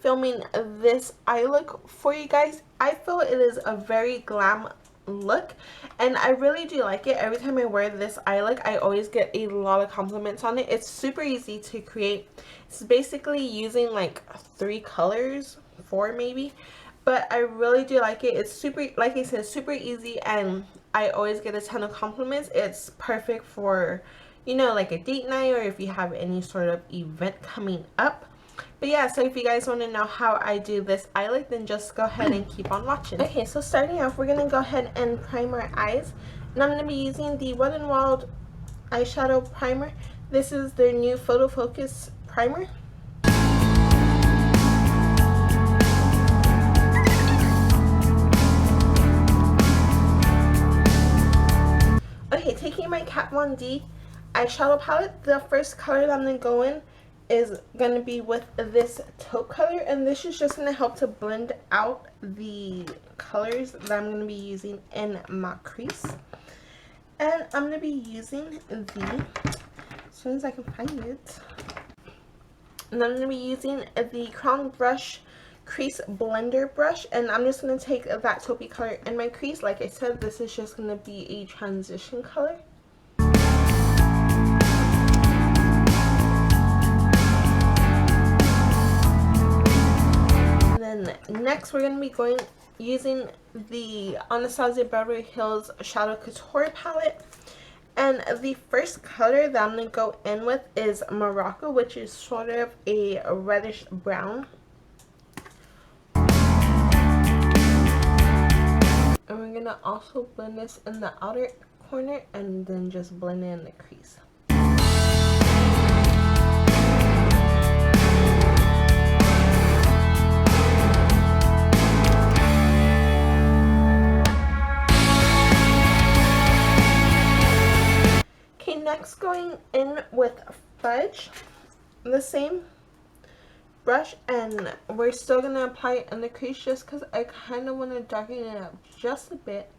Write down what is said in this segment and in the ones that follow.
filming this eye look for you guys. I feel it is a very glam look, and I really do like it. Every time I wear this eye look, I always get a lot of compliments on it. It's super easy to create. It's basically using like 3 colors, 4 maybe, but I really do like it. It's super, like I said, super easy, and I always get a ton of compliments. It's perfect for, you know, like a date night, or if you have any sort of event coming up. But yeah, so if you guys want to know how I do this eye look, then just go ahead and keep on watching. Okay, so starting off, we're going to go ahead and prime our eyes. And I'm going to be using the Wet n Wild eyeshadow primer. This is their new Photo Focus primer. Okay, taking my Voon D eyeshadow palette, the first color that I'm going to go in is going to be with this taupe color, and this is just going to help to blend out the colors that I'm going to be using in my crease. And I'm going to be using the, as soon as I can find it, and I'm going to be using the Crown Brush crease blender brush, and I'm just going to take that taupey color in my crease. Like I said, this is just going to be a transition color. Next, we're going to be using the Anastasia Beverly Hills Shadow Couture palette, and the first color that I'm going to go in with is Morocco, which is sort of a reddish brown. And we're going to also blend this in the outer corner and then just blend it in the crease. Next, going in with Fudge, the same brush, and we're still going to apply it in the crease just because I kind of want to darken it up just a bit.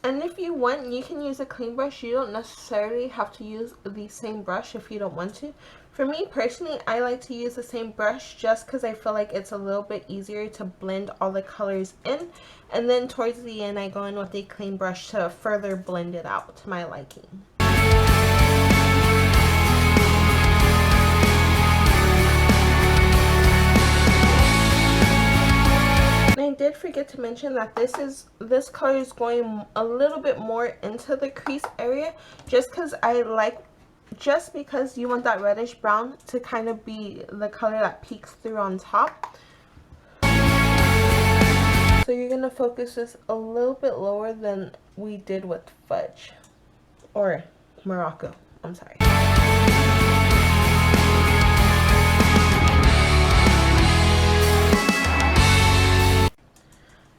And if you want, you can use a clean brush. You don't necessarily have to use the same brush if you don't want to. For me personally, I like to use the same brush just because I feel like it's a little bit easier to blend all the colors in. And then towards the end, I go in with a clean brush to further blend it out to my liking. And I did forget to mention that this color is going a little bit more into the crease area, just because you want that reddish brown to kind of be the color that peeks through on top. So you're going to focus this a little bit lower than we did with Fudge, or Morocco, I'm sorry.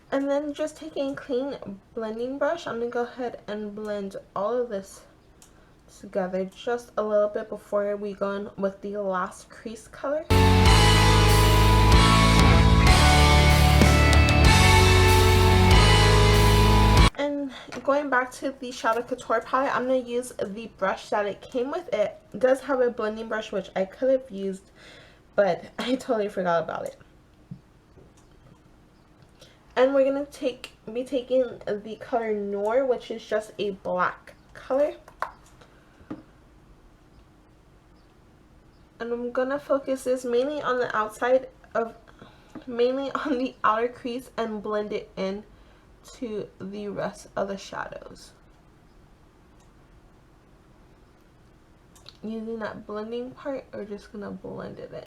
And then just taking a clean blending brush, I'm going to go ahead and blend all of this together just a little bit before we go in with the last crease color. And going back to the Shadow Couture palette, I'm going to use the brush that it came with. It does have a blending brush, which I could have used, but I totally forgot about it. And we're going to be taking the color Noir, which is just a black color. And I'm going to focus this mainly on the outer crease and blend it in to the rest of the shadows. Using that blending part, we're just going to blend it in.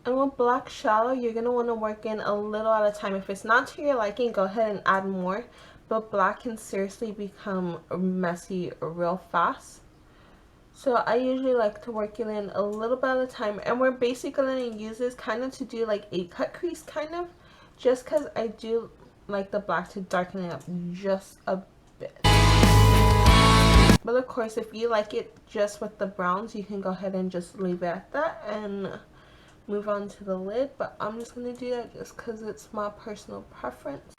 And with black shadow, you're going to want to work in a little at a time. If it's not to your liking, go ahead and add more. But black can seriously become messy real fast. So I usually like to work it in a little bit at a time. And we're basically going to use this kind of to do like a cut crease kind of. Just because I do like the black to darken it up just a bit. But of course, if you like it just with the browns, you can go ahead and just leave it at that and move on to the lid. But I'm just going to do that just because it's my personal preference.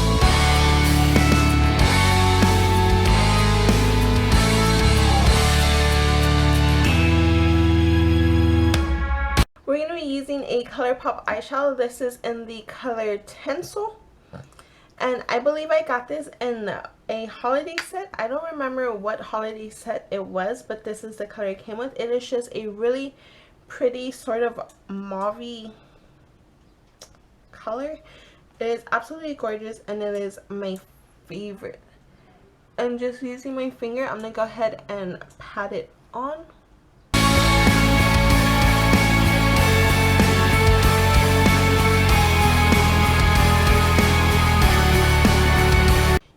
using a ColourPop eyeshadow. This is in the color Tinsel. And I believe I got this in a holiday set. I don't remember what holiday set it was, but this is the color it came with. It is just a really pretty sort of mauve-y color. It is absolutely gorgeous and it is my favorite. And just using my finger, I'm going to go ahead and pat it on.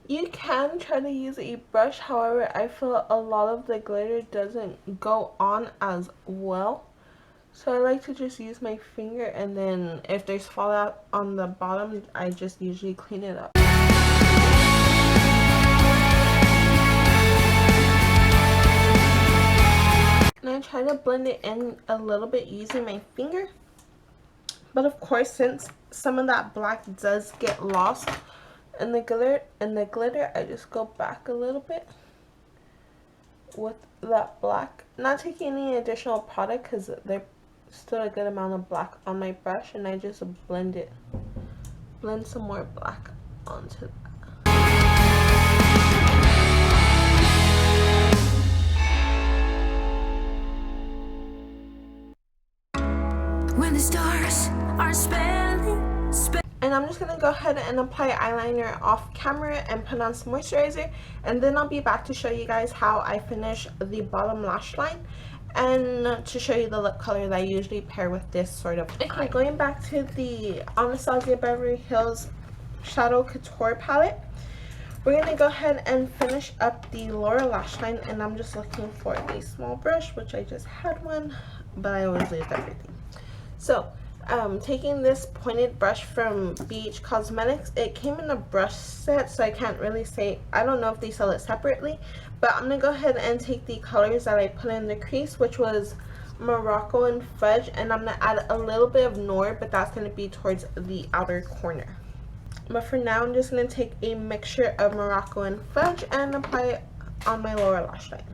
You can try to use a brush, however, I feel a lot of the glitter doesn't go on as well. So I like to just use my finger, and then if there's fallout on the bottom, I just usually clean it up. And I try to blend it in a little bit using my finger. But of course, since some of that black does get lost in the glitter, I just go back a little bit with that black. Not taking any additional product because there's still a good amount of black on my brush, and I just blend some more black onto that. When the stars are and I'm just going to go ahead and apply eyeliner off camera and put on some moisturizer, and then I'll be back to show you guys how I finish the bottom lash line and to show you the lip color that I usually pair with this sort of eye. Going back to the Anastasia Beverly Hills Shadow Couture palette, we're going to go ahead and finish up the lower lash line, and I'm just looking for a small brush, which I just had one, but I always lose everything. So taking this pointed brush from BH Cosmetics, it came in a brush set, so I can't really say, I don't know if they sell it separately, but I'm going to go ahead and take the colors that I put in the crease, which was Morocco and Fudge, and I'm going to add a little bit of Noir, but that's going to be towards the outer corner. But for now, I'm just going to take a mixture of Morocco and Fudge and apply it on my lower lash line.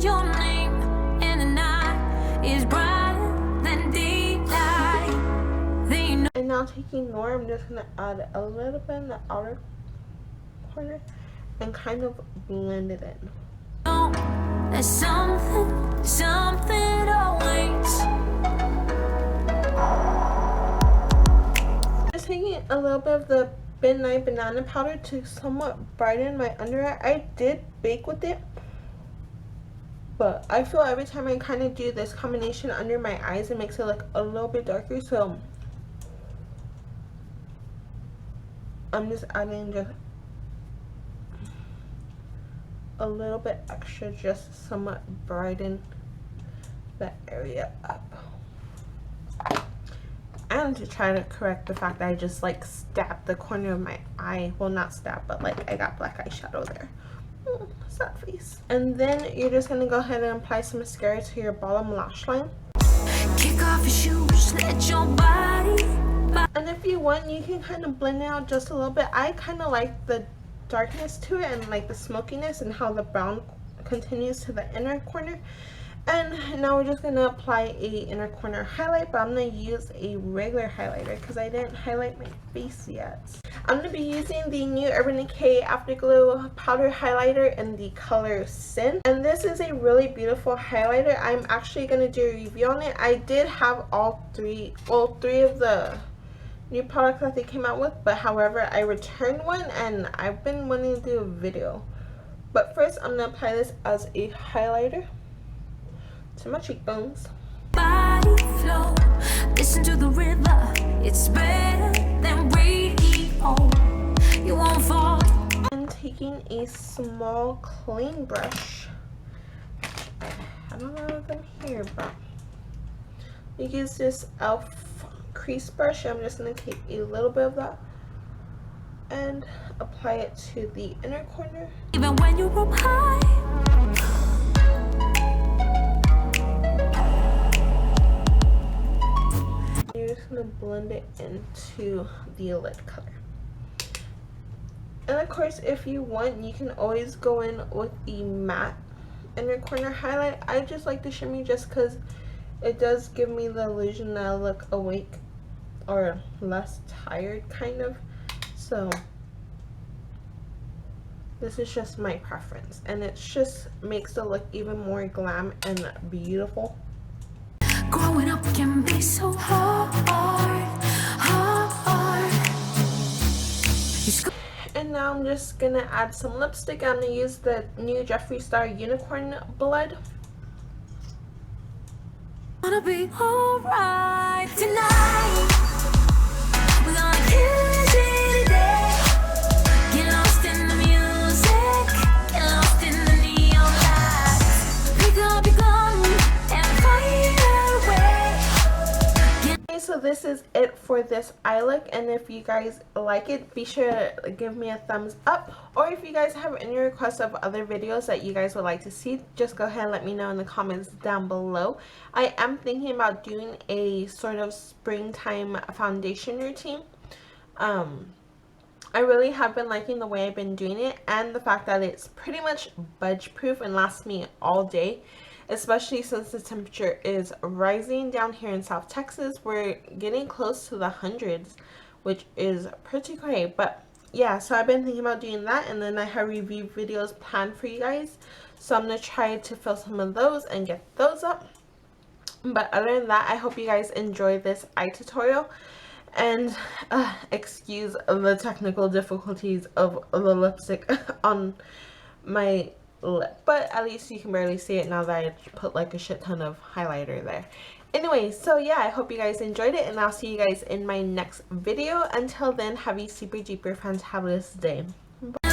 your name and the night is brighter than daylight. And now taking Noir, I'm just going to add a little bit in the outer corner and kind of blend it in. There's something always. Just taking a little bit of the M.VIe banana powder to somewhat brighten my under eye. I did bake with it, but I feel every time I kind of do this combination under my eyes, it makes it look a little bit darker, so I'm just adding just a little bit extra, just somewhat brighten that area up. And to try to correct the fact that I just like stabbed the corner of my eye. Well, not stabbed, but like I got black eyeshadow there. Sad face. And then you're just gonna go ahead and apply some mascara to your bottom lash line. Kick off your shoes, let your body. And if you want, you can kind of blend it out just a little bit. I kind of like the darkness to it and like the smokiness and how the brown continues to the inner corner. And now we're just going to apply a inner corner highlight, but I'm going to use a regular highlighter because I didn't highlight my face yet. I'm going to be using the new Urban Decay Afterglow Powder Highlighter in the color Sin. And this is a really beautiful highlighter. I'm actually going to do a review on it. I did have three of the new products that they came out with, but however, I returned one and I've been wanting to do a video. But first, I'm going to apply this as a highlighter to my cheekbones. Body flow, listen to the river. It's better than radio. You won't fall. I'm taking a small clean brush. I don't know if I'm here, but you use this e.l.f. crease brush. I'm just going to take a little bit of that and apply it to the inner corner. Even when you're up high. You're just going to blend it into the lid color. And of course, if you want, you can always go in with the matte inner corner highlight. I just like the shimmy just because it does give me the illusion that I look awake or less tired, kind of. So this is just my preference, and it just makes the look even more glam and beautiful. Growing up can be so hard. And now I'm just gonna add some lipstick. I'm gonna use the new Jeffree Star Unicorn Blood. Wanna be alright tonight. We're gonna kill it today. Get lost in the music. Get lost in the neon lights. Pick up your gun and fire away. So this is it for this eye look, and if you guys like it, be sure to give me a thumbs up, or if you guys have any requests of other videos that you guys would like to see, just go ahead and let me know in the comments down below. I am thinking about doing a sort of springtime foundation routine. I really have been liking the way I've been doing it, and the fact that it's pretty much budge proof and lasts me all day. Especially since the temperature is rising down here in South Texas. We're getting close to the hundreds, which is pretty great. But yeah, so I've been thinking about doing that, and then I have review videos planned for you guys, so I'm gonna try to film some of those and get those up. But other than that, I hope you guys enjoy this eye tutorial, and excuse the technical difficulties of the lipstick on my lip, but at least you can barely see it now that I put like a shit ton of highlighter there. Anyway, so yeah, I hope you guys enjoyed it, and I'll see you guys in my next video. Until then, have a super duper fantabulous day. Bye.